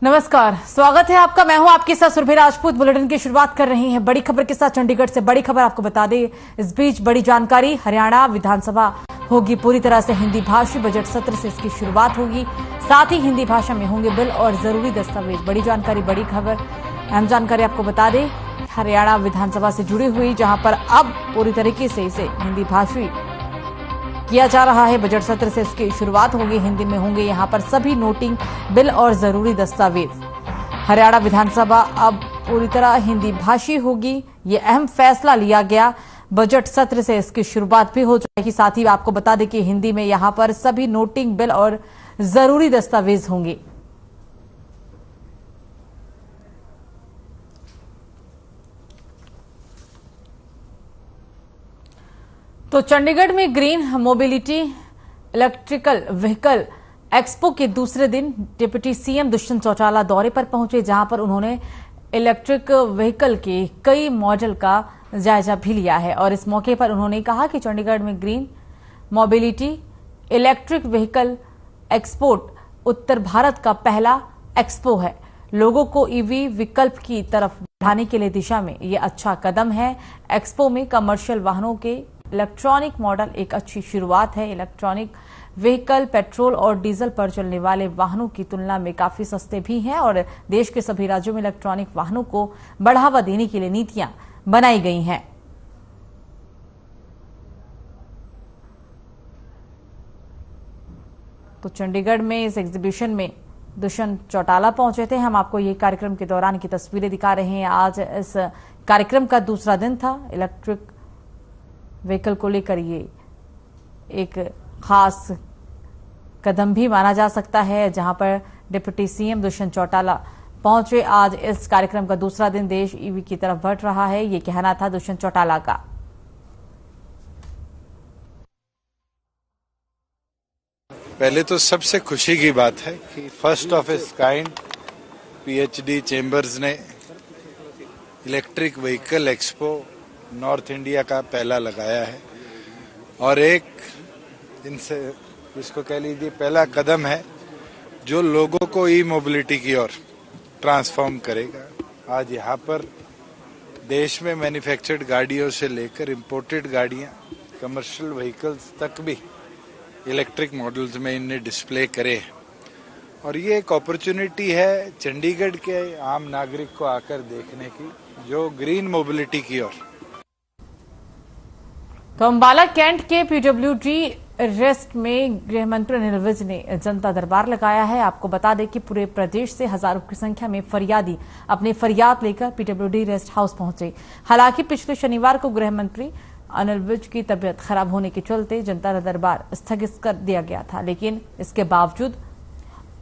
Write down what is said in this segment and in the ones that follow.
नमस्कार, स्वागत है आपका। मैं हूं आपके साथ सुरभि राजपूत। बुलेटिन की शुरुआत कर रही हैं बड़ी खबर के साथ। चंडीगढ़ से बड़ी खबर आपको बता दें। इस बीच बड़ी जानकारी, हरियाणा विधानसभा होगी पूरी तरह से हिंदी भाषी। बजट सत्र से इसकी शुरुआत होगी, साथ ही हिंदी भाषा में होंगे बिल और जरूरी दस्तावेज। बड़ी जानकारी, बड़ी खबर, अहम जानकारी आपको बता दें हरियाणा विधानसभा से जुड़ी हुई, जहां पर अब पूरी तरीके से इसे हिंदी भाषी किया जा रहा है। बजट सत्र से इसकी शुरुआत होगी, हिंदी में होंगे यहां पर सभी नोटिंग, बिल और जरूरी दस्तावेज। हरियाणा विधानसभा अब पूरी तरह हिंदी भाषी होगी, ये अहम फैसला लिया गया। बजट सत्र से इसकी शुरुआत भी हो जाएगी। साथ ही आपको बता दें कि हिंदी में यहां पर सभी नोटिंग, बिल और जरूरी दस्तावेज होंगे। तो चंडीगढ़ में green mobility electrical vehicle expo के दूसरे दिन डिप्टी सीएम दुष्यंत चौटाला दौरे पर पहुंचे, जहां पर उन्होंने इलेक्ट्रिक व्हीकल के कई मॉडल का जायजा भी लिया है। और इस मौके पर उन्होंने कहा कि चंडीगढ़ में green mobility electric vehicle export उत्तर भारत का पहला एक्सपो है। लोगों को ईवी विकल्प की तरफ बढ़ाने के लिए दिशा में यह अच्छा कदम है। एक्सपो में कमर्शियल वाहनों के इलेक्ट्रॉनिक मॉडल एक अच्छी शुरुआत है। इलेक्ट्रॉनिक व्हीकल पेट्रोल और डीजल पर चलने वाले वाहनों की तुलना में काफी सस्ते भी हैं और देश के सभी राज्यों में इलेक्ट्रॉनिक वाहनों को बढ़ावा देने के लिए नीतियां बनाई गई हैं। तो चंडीगढ़ में इस एग्जीबिशन में दुष्यंत चौटाला पहुंचे थे। हम आपको ये कार्यक्रम के दौरान की तस्वीरें दिखा रहे हैं। आज इस कार्यक्रम का दूसरा दिन था। इलेक्ट्रिक व्हीकल को लेकर ये एक खास कदम भी माना जा सकता है, जहां पर डिप्टी सीएम दुष्यंत चौटाला पहुंचे। आज इस कार्यक्रम का दूसरा दिन, देश ईवी की तरफ बढ़ रहा है, ये कहना था दुष्यंत चौटाला का। पहले तो सबसे खुशी की बात है कि first of its kind PHD chambers ने electric vehicle expo north India का पहला लगाया है और एक इनसे इसको कह लीजिए पहला कदम है जो लोगों को ई मोबिलिटी की ओर ट्रांसफॉर्म करेगा। आज यहाँ पर देश में मैन्युफैक्चर्ड गाड़ियों से लेकर इंपोर्टेड गाड़ियाँ, कमर्शियल व्हीकल्स तक भी इलेक्ट्रिक मॉडल्स में इनने डिस्प्ले करे हैं और ये एक अपॉर्चुनिटी है चंडीगढ़ के आम नागरिक को आकर देखने की, जो ग्रीन मोबिलिटी की ओर। तो अम्बाला कैंट के पीडब्ल्यूडी रेस्ट में गृह मंत्री अनिल विज ने जनता दरबार लगाया है। आपको बता दें कि पूरे प्रदेश से हजारों की संख्या में फरियादी अपने फरियाद लेकर पीडब्ल्यूडी रेस्ट हाउस पहुंचे। हालांकि पिछले शनिवार को गृह मंत्री अनिल विज की तबीयत खराब होने के चलते जनता दरबार स्थगित कर दिया गया था, लेकिन इसके बावजूद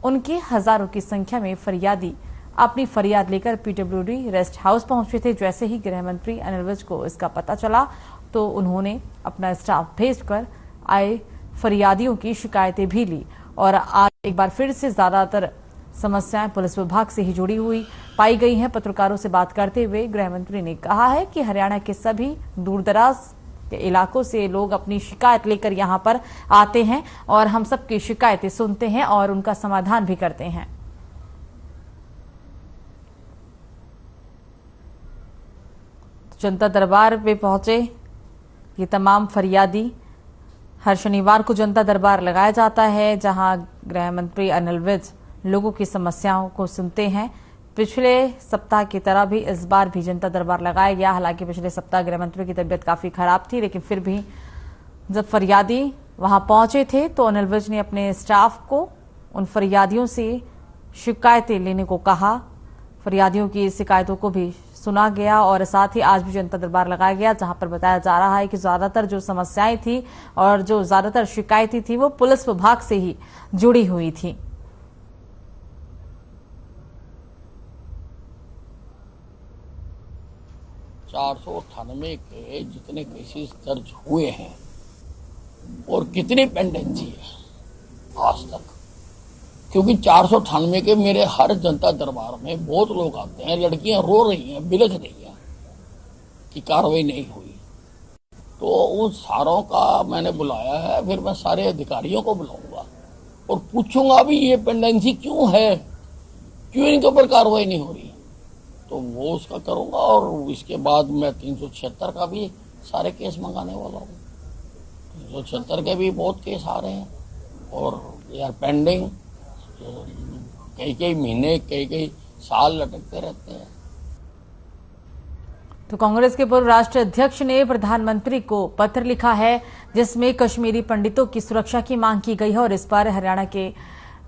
उनके हजारों की संख्या में फरियादी अपनी फरियाद लेकर पीडब्ल्यूडी रेस्ट हाउस पहुंचे थे। जैसे ही गृह मंत्री अनिल विज को इसका पता चला तो उन्होंने अपना स्टाफ भेजकर आए फरियादियों की शिकायतें भी ली और आज एक बार फिर से ज्यादातर समस्याएं पुलिस विभाग से ही जुड़ी हुई पाई गई हैं। पत्रकारों से बात करते हुए गृह मंत्री ने कहा है कि हरियाणा के सभी दूरदराज के इलाकों से लोग अपनी शिकायत लेकर यहां पर आते हैं और हम सबकी शिकायतें सुनते हैं और उनका समाधान भी करते हैं। जनता दरबार पे पहुंचे ये तमाम फरियादी। हर शनिवार को जनता दरबार लगाया जाता है, जहां गृह मंत्री अनिल विज लोगों की समस्याओं को सुनते हैं। पिछले सप्ताह की तरह भी इस बार भी जनता दरबार लगाया गया। हालांकि पिछले सप्ताह गृह मंत्री की तबीयत काफी खराब थी, लेकिन फिर भी जब फरियादी वहां पहुंचे थे तो अनिल विज ने अपने स्टाफ को उन फरियादियों से शिकायतें लेने को कहा। फरियादियों की शिकायतों को भी सुना गया और साथ ही आज भी जनता दरबार लगाया गया, जहां पर बताया जा रहा है कि ज्यादातर जो समस्याएं थी और जो ज्यादातर शिकायतें थी वो पुलिस विभाग से ही जुड़ी हुई थी। चार सौ 498 के जितने केसेस दर्ज हुए हैं और कितनी पेंडेंसी है आज तक, क्योंकि 498 के मेरे हर जनता दरबार में बहुत लोग आते हैं, लड़कियां रो रही हैं, बिलख रही हैं कि कार्रवाई नहीं हुई। तो उन सारों का मैंने बुलाया है, फिर मैं सारे अधिकारियों को बुलाऊंगा और पूछूंगा भी ये पेंडेंसी क्यों है, क्यों इनके ऊपर कार्रवाई नहीं हो रही? तो वो उसका करूंगा और इसके बाद मैं 376 का भी सारे केस मंगाने वाला हूँ। 376 के भी बहुत केस आ रहे हैं और यार पेंडिंग, तो कई महीने कई साल लटकते रहते हैं। तो कांग्रेस के पूर्व राष्ट्रीय अध्यक्ष ने प्रधानमंत्री को पत्र लिखा है जिसमें कश्मीरी पंडितों की सुरक्षा की मांग की गई है और इस पर हरियाणा के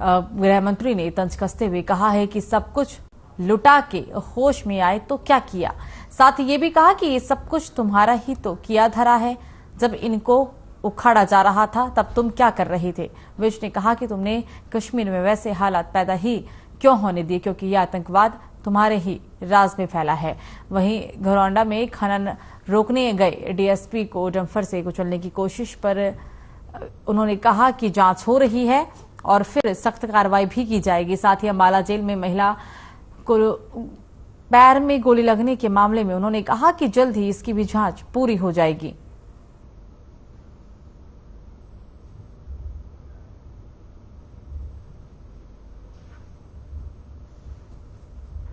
गृह मंत्री ने तंज कसते हुए कहा है कि सब कुछ लुटा के होश में आए तो क्या किया। साथ ही ये भी कहा कि ये सब कुछ तुम्हारा ही तो किया धरा है, जब इनको उखाड़ा जा रहा था तब तुम क्या कर रहे थे। विज ने कहा कि तुमने कश्मीर में वैसे हालात पैदा ही क्यों होने दिए, क्योंकि यह आतंकवाद तुम्हारे ही राज में फैला है। वहीं घरौंडा में खनन रोकने गए डीएसपी को डंपर से कुचलने की कोशिश पर उन्होंने कहा कि जांच हो रही है और फिर सख्त कार्रवाई भी की जाएगी। साथ ही अंबाला जेल में महिला को पैर में गोली लगने के मामले में उन्होंने कहा कि जल्द ही इसकी भी जांच पूरी हो जाएगी।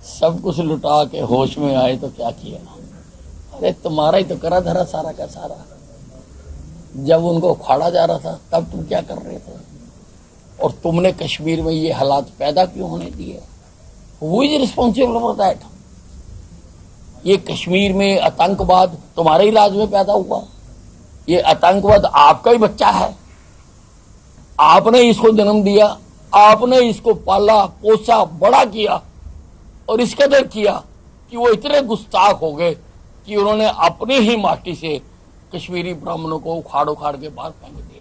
सब कुछ लुटा के होश में आए तो क्या किया? अरे तुम्हारा ही तो करा धरा सारा का सारा। जब उनको उखाड़ा जा रहा था तब तुम क्या कर रहे थे? और तुमने कश्मीर में ये हालात पैदा क्यों होने दिए? Who is responsible for that? ये कश्मीर में आतंकवाद तुम्हारे ही राज में पैदा हुआ। ये आतंकवाद आपका ही बच्चा है, आपने इसको जन्म दिया, आपने इसको पाला पोसा बड़ा किया और इस कदर किया कि वो इतने गुस्ताख हो गए कि उन्होंने अपनी ही माटी से कश्मीरी ब्राह्मणों को उखाड़ उखाड़ के बाहर फेंक दिया।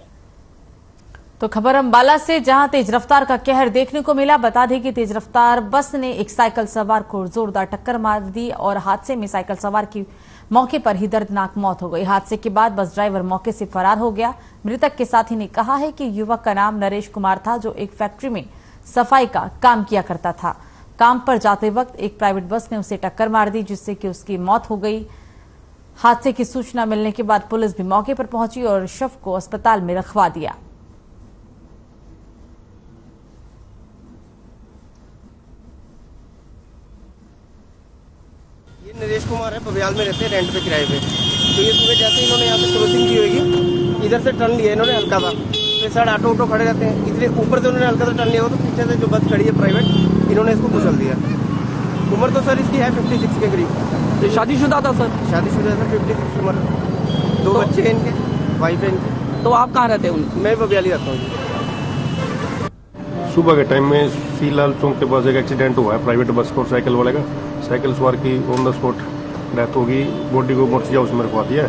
तो खबर अंबाला से, जहां तेज रफ्तार का कहर देखने को मिला। बता दें कि तेज रफ्तार बस ने एक साइकिल सवार को जोरदार टक्कर मार दी और हादसे में साइकिल सवार की मौके पर ही दर्दनाक मौत हो गई। हादसे के बाद बस ड्राइवर मौके से फरार हो गया। मृतक के साथी ने कहा है कि युवक का नाम नरेश कुमार था, जो एक फैक्ट्री में सफाई का काम किया करता था। काम पर जाते वक्त एक प्राइवेट बस ने उसे टक्कर मार दी, जिससे कि उसकी मौत हो गई। हादसे की सूचना मिलने के बाद पुलिस भी मौके पर पहुंची और शव को अस्पताल में रखवा दिया। ये नरेश कुमार है, बबियाल में रहते हैं रेंट पे किराए पे। तो ये सुबह जैसे इन्होंने यहाँ पे क्रॉसिंग की होगी, इधर से टर्न लिया इन्होंने हल्का सा, तो साइड ऑटो खड़े रहते हैं, इसलिए ऊपर से उन्होंने हल्का सा टर्न लिया हो तो पीछे से जो बस खड़ी है प्राइवेट, इन्होंने इसको कुचल दिया। उम्र तो सर इसकी है 56 के करीब। शादीशुदा था सर? शादीशुदा सर, 56 उम्र, 2 बच्चे हैं इनके, वाइफ है इनकी। तो आप कहाँ रहते हैं? मैं बबियाली रहता हूँ। सुबह के टाइम में सीलाल चौक के पास एक एक्सीडेंट हुआ है प्राइवेट बस और साइकिल वाले का। साइकिल सवार की ऑन द स्पॉट डेथ होगी, बॉडी को मोर्चिया हाउस में रखवा दिया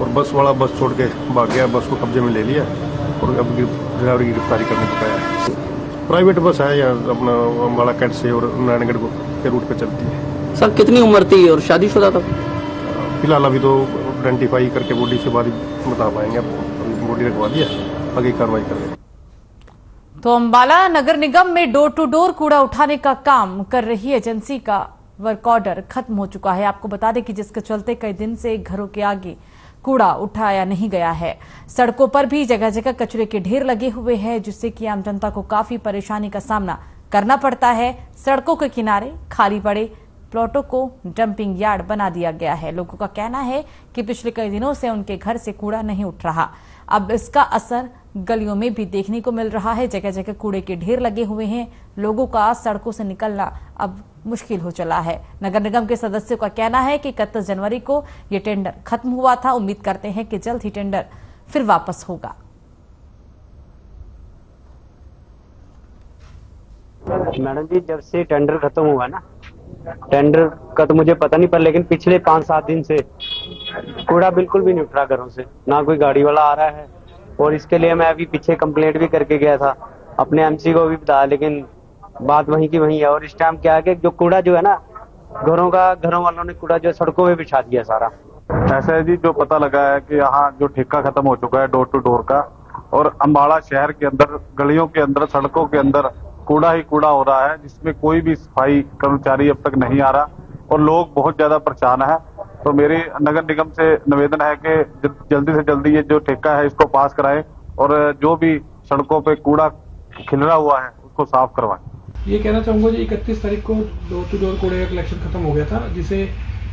और बस वाला बस छोड़ के भाग गया, बस को कब्जे में ले लिया और अब ड्राइवर की गिरफ्तारी करने को पाया। प्राइवेट बस है या अपना अम्बाला कैंट से और नारायणगढ़ के रूट पे चलती है। सर कितनी उम्र थी और शादीशुदा था? फिलहाल अभी तो आइडेंटिफाई करके बॉडी से बाद बता पाएंगे, अब बॉडी रखवा दिया, आगे कार्रवाई करेंगे। तो अंबाला नगर निगम में डोर टू डोर कूड़ा उठाने का काम कर रही एजेंसी का वर्क ऑर्डर खत्म हो चुका है। आपको बता दें कि जिसके चलते कई दिन से घरों के आगे कूड़ा उठाया नहीं गया है। सड़कों पर भी जगह जगह कचरे के ढेर लगे हुए हैं, जिससे कि आम जनता को काफी परेशानी का सामना करना पड़ता है। सड़कों के किनारे खाली पड़े प्लॉटों को डंपिंग यार्ड बना दिया गया है। लोगों का कहना है कि पिछले कई दिनों से उनके घर से कूड़ा नहीं उठ रहा। अब इसका असर गलियों में भी देखने को मिल रहा है। जगह जगह कूड़े के ढेर लगे हुए हैं। लोगों का सड़कों से निकलना अब मुश्किल हो चला है। नगर निगम के सदस्यों का कहना है कि 31 जनवरी को यह टेंडर खत्म हुआ था। उम्मीद करते हैं कि जल्द ही टेंडर फिर वापस होगा। मैडम जी, जब से टेंडर खत्म हुआ ना, टेंडर का तो मुझे पता नहीं, पर लेकिन पिछले 5-7 दिन से कूड़ा बिल्कुल भी नहीं उठ रहा घरों से, ना कोई गाड़ी वाला आ रहा है। और इसके लिए मैं अभी पीछे कंप्लेंट भी करके गया था, अपने एमसी को भी बताया, लेकिन बात वहीं की वहीं है। और इस टाइम क्या है कि जो कूड़ा जो है ना, घरों वालों ने कूड़ा जो सड़कों में बिछा दिया सारा। ऐसा है जी, जो पता लगा है कि यहाँ जो ठेका खत्म हो चुका है डोर टू डोर का, और अम्बाड़ा शहर के अंदर गलियों के अंदर सड़कों के अंदर कूड़ा ही कूड़ा हो रहा है, जिसमें कोई भी सफाई कर्मचारी अब तक नहीं आ रहा और लोग बहुत ज्यादा परेशान है। तो मेरी नगर निगम से निवेदन है कि जल्दी से जल्दी ये जो ठेका है इसको पास कराएं और जो भी सड़कों पे कूड़ा खिलरा हुआ है उसको साफ करवाएं। ये कहना चाहूंगा जी 31 तारीख को डोर टू डोर कूड़े का कलेक्शन खत्म हो गया था, जिसे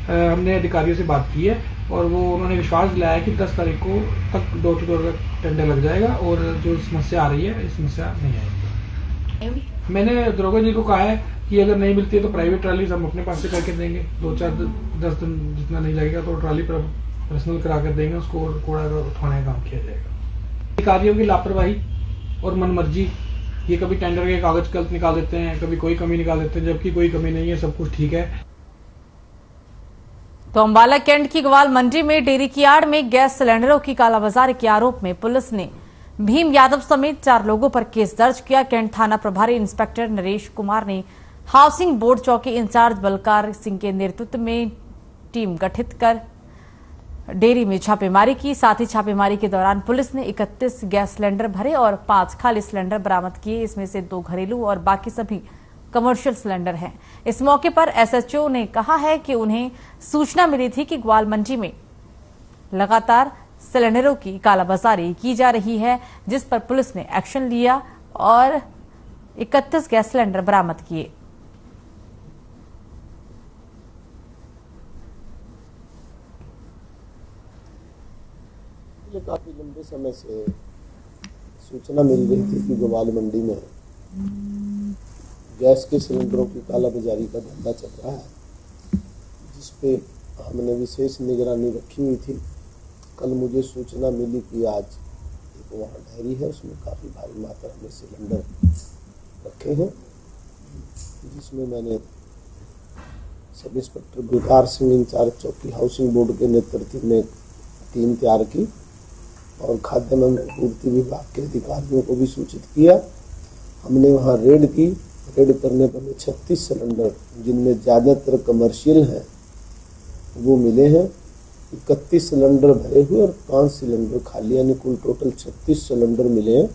हमने अधिकारियों से बात की है और वो उन्होंने विश्वास दिलाया कि 10 तारीख को तक डोर टू डोर का टेंडर लग जाएगा और जो समस्या आ रही है ये समस्या नहीं आएगी। मैंने दरोगा जी को कहा है कि अगर नहीं मिलती है तो प्राइवेट ट्रालीज हम अपने पास से करके देंगे, 2-4-10 दिन जितना नहीं लगेगा तो ट्राली पर पर्सनल करा कर देंगे उसको और कूड़ा उठाने का काम किया जाएगा। अधिकारियों की लापरवाही और मनमर्जी, ये कभी टेंडर के कागज गलत निकाल देते हैं, कभी कोई कमी निकाल देते हैं, जबकि कोई कमी नहीं है, सब कुछ ठीक है। तो अंबाला कैंट की ग्वाल मंडी में डेयरी की आड़ में गैस सिलेंडरों की कालाबाजारी के आरोप में पुलिस ने भीम यादव समेत 4 लोगों पर केस दर्ज किया। कैंट थाना प्रभारी इंस्पेक्टर नरेश कुमार ने हाउसिंग बोर्ड चौकी इंचार्ज बलकार सिंह के नेतृत्व में टीम गठित कर डेयरी में छापेमारी की। साथ ही छापेमारी के दौरान पुलिस ने 31 गैस सिलेंडर भरे और 5 खाली सिलेंडर बरामद किए। इसमें से 2 घरेलू और बाकी सभी कमर्शियल सिलेंडर हैं। इस मौके पर एसएचओ ने कहा है कि उन्हें सूचना मिली थी कि ग्वाल मंडी में लगातार सिलेंडरों की कालाबाजारी की जा रही है, जिस पर पुलिस ने एक्शन लिया और 31 गैस सिलेंडर बरामद किए। मुझे काफी लंबे समय से सूचना मिल रही थी कि ग्वाल मंडी में गैस के सिलेंडरों की कालाबाजारी का धंधा चल रहा है, जिस पे हमने विशेष निगरानी रखी हुई थी। कल मुझे सूचना मिली कि आज एक वहाँ डेयरी है, उसमें काफ़ी भारी मात्रा में सिलेंडर रखे हैं, जिसमें मैंने sub inspector Balkar Singh incharge चौकी हाउसिंग बोर्ड के नेतृत्व में टीम तैयार की और खाद्य एवं आपूर्ति विभाग के अधिकारियों को भी सूचित किया। हमने वहाँ रेड की। रेड करने पर 36 सिलेंडर, जिनमें ज़्यादातर कमर्शियल हैं, वो मिले हैं। 31 सिलेंडर भरे हुए और 5 सिलेंडर खाली, यानी कुल टोटल 36 सिलेंडर मिले हैं।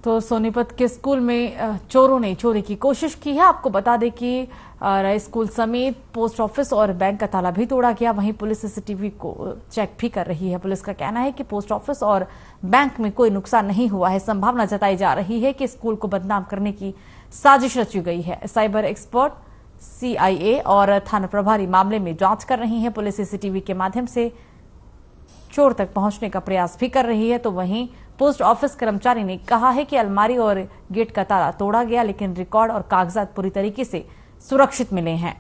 तो सोनीपत के स्कूल में चोरों ने चोरी की कोशिश की है। आपको बता दें कि स्कूल समेत पोस्ट ऑफिस और बैंक का ताला भी तोड़ा गया। वहीं पुलिस सीसीटीवी को चेक भी कर रही है। पुलिस का कहना है कि पोस्ट ऑफिस और बैंक में कोई नुकसान नहीं हुआ है। संभावना जताई जा रही है कि स्कूल को बदनाम करने की साजिश रची गई है। साइबर एक्सपर्ट, सीआईए और थाना प्रभारी मामले में जांच कर रही है। पुलिस सीसीटीवी के माध्यम से चोर तक पहुंचने का प्रयास भी कर रही है। तो वहीं पोस्ट ऑफिस कर्मचारी ने कहा है कि अलमारी और गेट का ताला तोड़ा गया, लेकिन रिकॉर्ड और कागजात पूरी तरीके से सुरक्षित मिले हैं।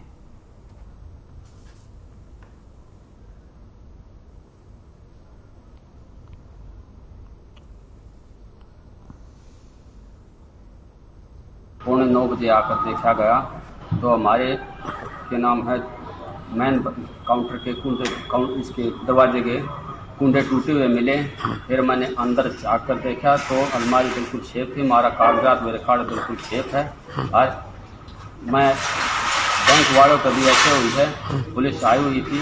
पौने 9 बजे आकर देखा गया तो हमारे के नाम है मेन काउंटर के कुंडे, इसके दरवाजे के कुंडे टूटे हुए मिले। फिर मैंने अंदर जाकर देखा तो अलमारी बिल्कुल सेफ थी, हमारा कागजात मेरे कार्ड बिल्कुल सेफ है। आज मैं बैंक वालों का भी ऐसे हुई है, पुलिस आई हुई थी,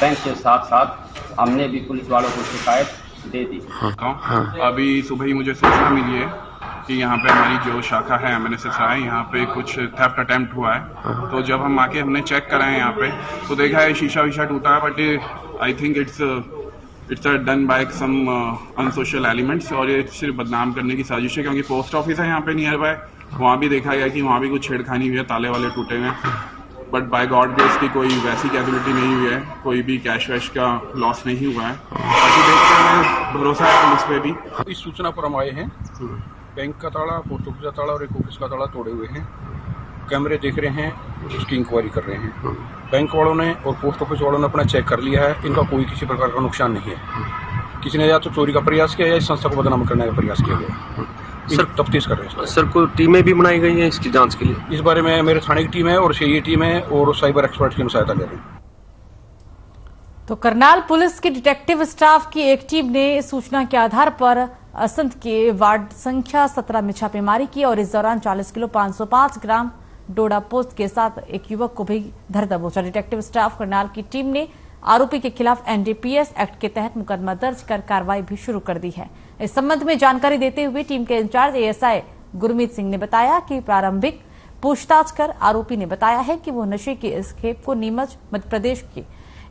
बैंक के साथ साथ हमने भी पुलिस वालों को शिकायत दे दी। अभी सुबह ही मुझे सूचना मिली है कि यहाँ पे हमारी जो शाखा है MNSSI, यहाँ पे कुछ थेफ्ट अटेम्प्ट हुआ है। तो जब हम आके हमने चेक करा है यहाँ पे तो देखा है शीशा वीशा टूटा है, but I think it's done by some unsocial elements और ये सिर्फ बदनाम करने की साजिश है, क्योंकि पोस्ट ऑफिस है यहाँ पे नियर बाय। वहाँ भी देखा गया कि वहाँ भी कुछ छेड़खानी हुई है, ताले वाले टूटे हुए हैं, बट बाय गॉड ग्रेस की कोई वैसी कैजुअलिटी नहीं हुई है, कोई भी कैश वैश का लॉस नहीं हुआ है। बाकी देखते हैं, भरोसा है पुलिस पे भी। इस सूचना पर हम आए हैं। बैंक का ताला, पोस्ट ऑफिस का ताला और एक ऑफिस का ताला तोड़े हुए हैं। कैमरे देख रहे हैं, उसकी इंक्वायरी कर रहे हैं। बैंक वालों ने और पोस्ट ऑफिस वालों ने अपना चेक कर लिया है, इनका कोई किसी प्रकार का नुकसान नहीं है। किसी ने या तो चोरी का प्रयास किया या इस संस्था को बदनाम करने का प्रयास किया गया। सर तफ्तीश कर रहे हैं। सर कोई टीमें भी बनाई गई हैं इसकी जांच के लिए? इस बारे में मेरे थाने की टीम है और सीआईए टीम है और साइबर एक्सपर्ट की सहायता ले रहे हैं। तो करनाल पुलिस की डिटेक्टिव स्टाफ की एक टीम ने सूचना के आधार पर असंध के वार्ड संख्या 17 में छापेमारी की और इस दौरान 40 किलो 505 ग्राम डोडा पोस्ट के साथ एक युवक को भी धर दबोचा। डिटेक्टिव स्टाफ करनाल की टीम ने आरोपी के खिलाफ एनडीपीएस एक्ट के तहत मुकदमा दर्ज कर कार्रवाई भी शुरू कर दी है। इस संबंध में जानकारी देते हुए टीम के इंचार्ज एएसआई गुरमीत सिंह ने बताया कि प्रारंभिक पूछताछ कर आरोपी ने बताया है कि वो नशे के इस खेप को नीमच मध्य प्रदेश के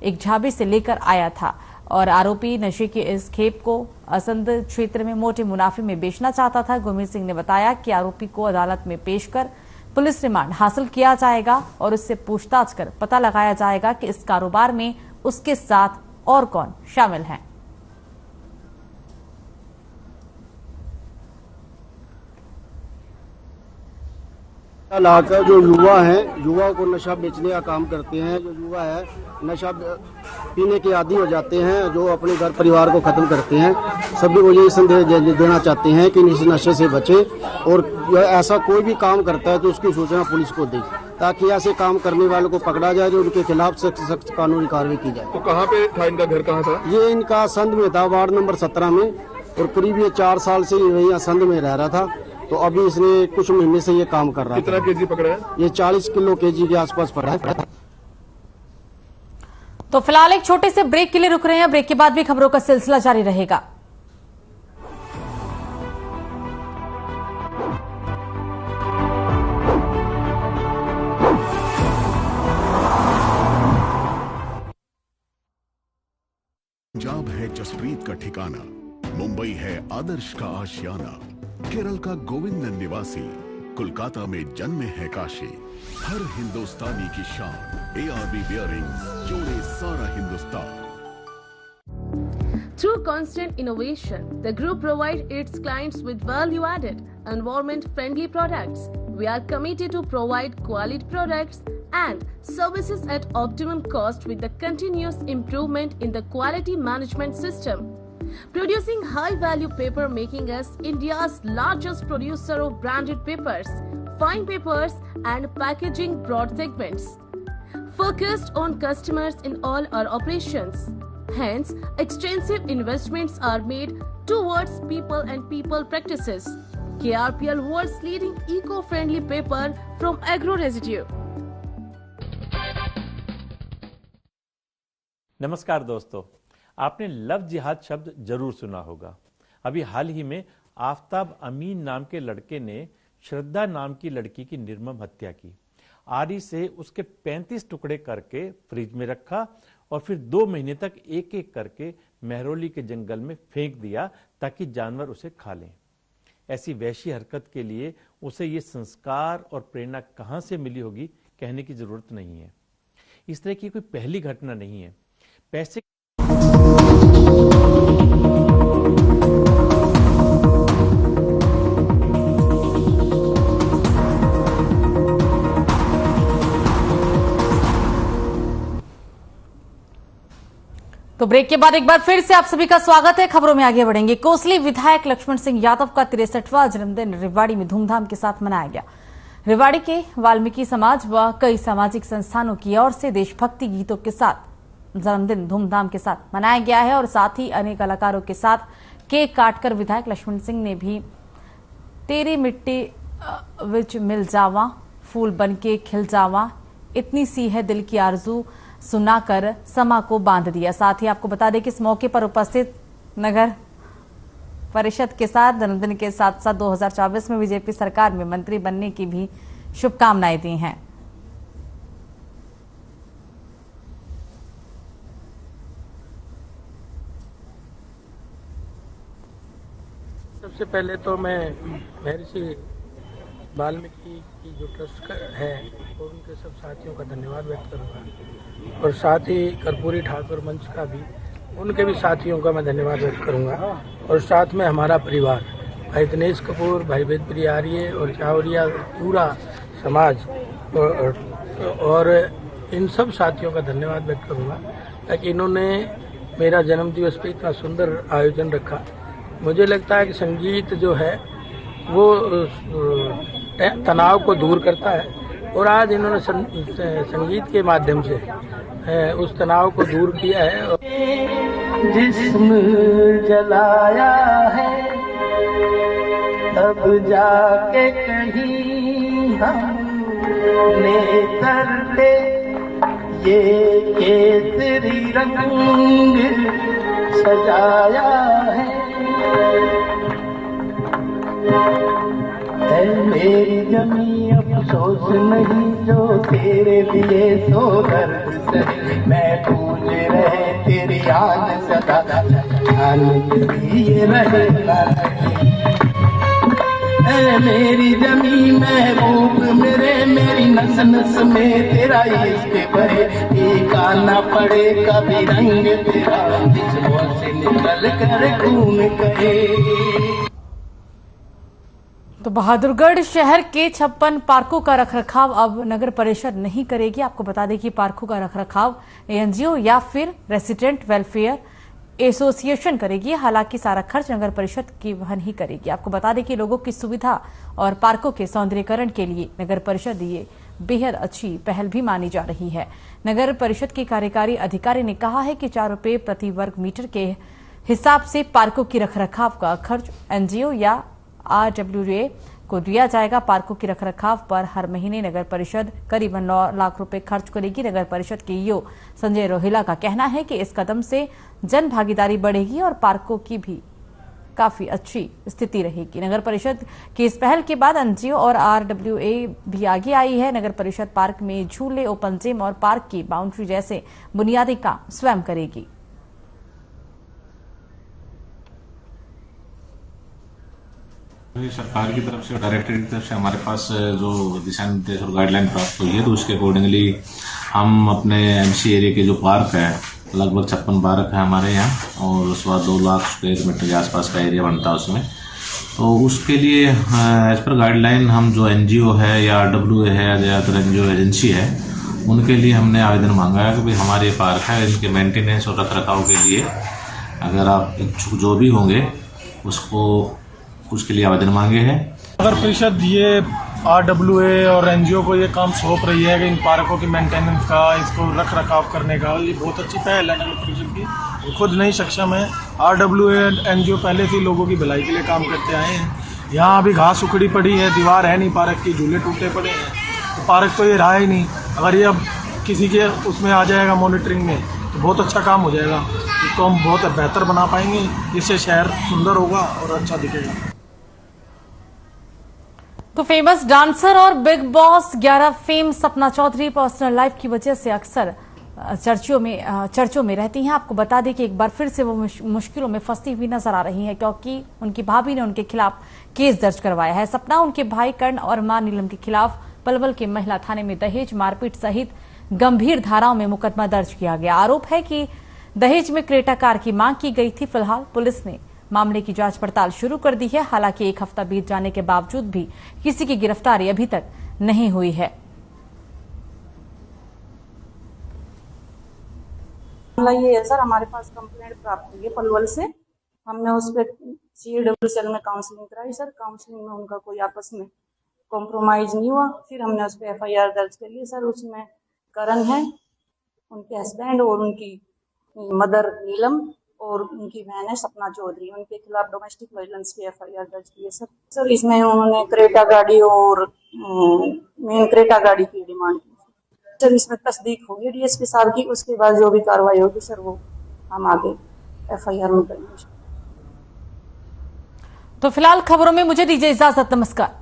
एक झाबी से लेकर आया था और आरोपी नशे के इस खेप को असंध क्षेत्र में मोटे मुनाफे में बेचना चाहता था। गुरमीत सिंह ने बताया कि आरोपी को अदालत में पेश कर पुलिस रिमांड हासिल किया जाएगा और उससे पूछताछ कर पता लगाया जाएगा कि इस कारोबार में उसके साथ और कौन शामिल हैं। लाकर जो युवा हैं, युवा को नशा बेचने का काम करते हैं। जो युवा है नशा पीने के आदी हो जाते हैं, जो अपने घर परिवार को खत्म करते हैं। सभी को यही संदेश देना चाहते हैं कि इस नशे से बचे और ऐसा कोई भी काम करता है तो उसकी सूचना पुलिस को दे, ताकि ऐसे काम करने वालों को पकड़ा जाए, जो उनके खिलाफ सख्त कानूनी कार्रवाई की जाए। तो कहाँ पे था इनका घर, कहाँ था? ये इनका संध में था, वार्ड नंबर 17 में, और करीब ये 4 साल से यहाँ संध में रह रहा था। तो अभी इसने कुछ महीने से ये काम कर रहा है। कितना केजी पकड़ा है? ये 40 किलो केजी के आसपास पड़ा है। तो फिलहाल एक छोटे से ब्रेक के लिए रुक रहे हैं। ब्रेक के बाद भी खबरों का सिलसिला जारी रहेगा। पंजाब है जसप्रीत का ठिकाना, मुंबई है आदर्श का आशियाना, केरल का गोविंद निवासी, कोलकाता में जन्मे है काशी। हर हिंदुस्तानी की शान ARB बियरिंग्स, जोड़े सारा Hindustan. Through constant innovation, the group provides its clients with value-added, environment-friendly products. We are committed to provide quality products and services at optimum cost with the continuous improvement in the quality management system. Producing high-value paper, making us India's largest producer of branded papers, fine papers and packaging broad segments. Focused on customers in all our operations. Hence, extensive investments are made towards people and people practices. KRPL world's leading eco-friendly paper from agro residue. नमस्कार दोस्तों, आपने love जिहाद शब्द जरूर सुना होगा। अभी हाल ही में आफ्ताब अमीन नाम के लड़के ने श्रद्धा नाम की लड़की की निर्मम हत्या की। आरी से उसके 35 टुकड़े करके फ्रिज में रखा और फिर 2 महीने तक एक एक करके मेहरौली के जंगल में फेंक दिया ताकि जानवर उसे खा लें। ऐसी वैशी हरकत के लिए उसे ये संस्कार और प्रेरणा कहां से मिली होगी कहने की जरूरत नहीं है। इस तरह की कोई पहली घटना नहीं है। पैसे तो ब्रेक के बाद एक बार फिर से आप सभी का स्वागत है। खबरों में आगे बढ़ेंगे। कोसली विधायक लक्ष्मण सिंह यादव का 63वां जन्मदिन रेवाड़ी में धूमधाम के साथ मनाया गया। रेवाड़ी के वाल्मीकि समाज व कई सामाजिक संस्थानों की ओर से देशभक्ति गीतों के साथ जन्मदिन धूमधाम के साथ मनाया गया है और साथ ही अनेक कलाकारों के साथ केक काटकर विधायक लक्ष्मण सिंह ने भी तेरी मिट्टी विच मिल जावा, फूल बनके खिल जावा, इतनी सी है दिल की आरजू सुनाकर समा को बांध दिया। साथ ही आपको बता दें कि इस मौके पर उपस्थित नगर परिषद के साथ जन्मदिन के साथ साथ 2024 में बीजेपी सरकार में मंत्री बनने की भी शुभकामनाएं दी हैं। सबसे पहले तो मैं महर्षि वाल्मीकि की जो ट्रस्ट है और उनके सब साथियों का धन्यवाद व्यक्त करूंगा और साथ ही कर्पूरी ठाकुर मंच का भी, उनके भी साथियों का मैं धन्यवाद व्यक्त करूंगा और साथ में हमारा परिवार भाई दिनेश कपूर, भाई वेदप्रिय आर्य और चावरिया पूरा समाज और इन सब साथियों का धन्यवाद व्यक्त करूंगा ताकि इन्होंने मेरा जन्मदिवस पे इतना सुंदर आयोजन रखा। मुझे लगता है कि संगीत जो है वो तनाव को दूर करता है और आज इन्होंने संगीत के माध्यम से उस तनाव को दूर किया है। जिस्म जलाया है तब जाके कहीं हमने करते ये केसरी रंग सजाया है मेरी जमी अफसोस नहीं जो तेरे लिए सो दर्द सहे मैं तुझे रहे तेरी ध्यान सदा ध्यान दिए रहना है मेरी जमी महबूब मेरे मेरी नस नस में तेरा इश्क बहे एक आना पड़े कभी रंग तेरा जिस्मों से निकल कर खून कहे। तो बहादुरगढ़ शहर के 56 पार्कों का रखरखाव अब नगर परिषद नहीं करेगी। आपको बता दें कि पार्कों का रखरखाव एनजीओ या फिर रेसिडेंट वेलफेयर एसोसिएशन करेगी। हालांकि सारा खर्च नगर परिषद की वहन ही करेगी। आपको बता दें कि लोगों की सुविधा और पार्कों के सौंदर्यीकरण के लिए नगर परिषद ये बेहद अच्छी पहल भी मानी जा रही है। नगर परिषद के कार्यकारी अधिकारी ने कहा है कि 4 रुपए प्रति वर्ग मीटर के हिसाब से पार्कों की रखरखाव का खर्च एनजीओ या RWA को दिया जाएगा। पार्कों की रखरखाव पर हर महीने नगर परिषद करीबन 9 लाख रुपए खर्च करेगी। नगर परिषद के ईओ संजय रोहिला का कहना है कि इस कदम से जन भागीदारी बढ़ेगी और पार्कों की भी काफी अच्छी स्थिति रहेगी। नगर परिषद की इस पहल के बाद एनजीओ और RWA भी आगे आई है। नगर परिषद पार्क में झूले, ओपन जिम और पार्क की बाउंड्री जैसे बुनियादी काम स्वयं करेगी। सरकार की तरफ से, डायरेक्टर की तरफ से हमारे पास जो दिशा निर्देश और गाइडलाइन प्राप्त हुई है, तो उसके अकॉर्डिंगली हम अपने एमसी एरिया के जो पार्क है, लगभग 56 पार्क है हमारे यहाँ, और उसके बाद 2 लाख स्क्वायर मीटर के आसपास का एरिया बनता है उसमें। तो उसके लिए एज पर गाइडलाइन हम जो एनजीओ है या RWA है या तो एनजीओ एजेंसी है, उनके लिए हमने आवेदन मांगा है कि भाई हमारे पार्क है, इनके मेंटेनेंस और रख रखाव के लिए अगर आप इच्छुक जो भी होंगे उसको उसके लिए आवेदन मांगे हैं। नगर परिषद ये RWA और एनजीओ को ये काम सौंप रही है कि इन पार्कों की मेंटेनेंस का, इसको रख रखाव करने का। ये बहुत अच्छी पहल है नगर परिषद की, वो खुद नहीं सक्षम है। RWA एनजीओ पहले से लोगों की भलाई के लिए काम करते आए हैं। यहाँ अभी घास उखड़ी पड़ी है, दीवार है नहीं पार्क की, झूले टूटे पड़े हैं, तो पार्क तो ये रहा ही नहीं। अगर ये अब किसी के उसमें आ जाएगा मॉनिटरिंग में तो बहुत अच्छा काम हो जाएगा, इसको हम बहुत बेहतर बना पाएंगे। इससे शहर सुंदर होगा और अच्छा दिखेगा। तो फेमस डांसर और big boss 11 fame Sapna Chaudhary personal life की वजह से अक्सर चर्चों में रहती हैं। आपको बता दें कि एक बार फिर से वो मुश्किलों में फंसती हुई नजर आ रही हैं, क्योंकि उनकी भाभी ने उनके खिलाफ केस दर्ज करवाया है। सपना उनके भाई कर्ण और मां नीलम के खिलाफ पलवल के महिला थाने में दहेज, मारपीट सहित गंभीर धाराओं में मुकदमा दर्ज किया गया। आरोप है कि दहेज में क्रेटा कार की मांग की गई थी। फिलहाल पुलिस ने मामले की जांच पड़ताल शुरू कर दी है। हालांकि 1 हफ्ता बीत जाने के बावजूद भी किसी की गिरफ्तारी अभी तक नहीं हुई है। ये है सर, हमारे पास कंप्लेंट प्राप्त हुई है पलवल से। हमने उस पर CWCL में काउंसलिंग कराई सर। काउंसलिंग में उनका कोई आपस में कॉम्प्रोमाइज नहीं हुआ। फिर हमने उस पर FIR दर्ज कर ली सर। उसमें करण है, उनके हस्बैंड और उनकी मदर नीलम और उनकी बहन है सपना चौधरी, उनके खिलाफ डोमेस्टिक वायलेंस की FIR दर्ज की है सर। इसमें उन्होंने क्रेटा गाड़ी और मेन क्रेटा गाड़ी की डिमांड की सर। इसमें तस्दीक होगी DSP साहब की, उसके बाद जो भी कार्रवाई होगी सर वो हम आगे FIR में करेंगे। तो फिलहाल खबरों में मुझे दीजिए इजाजत। नमस्कार।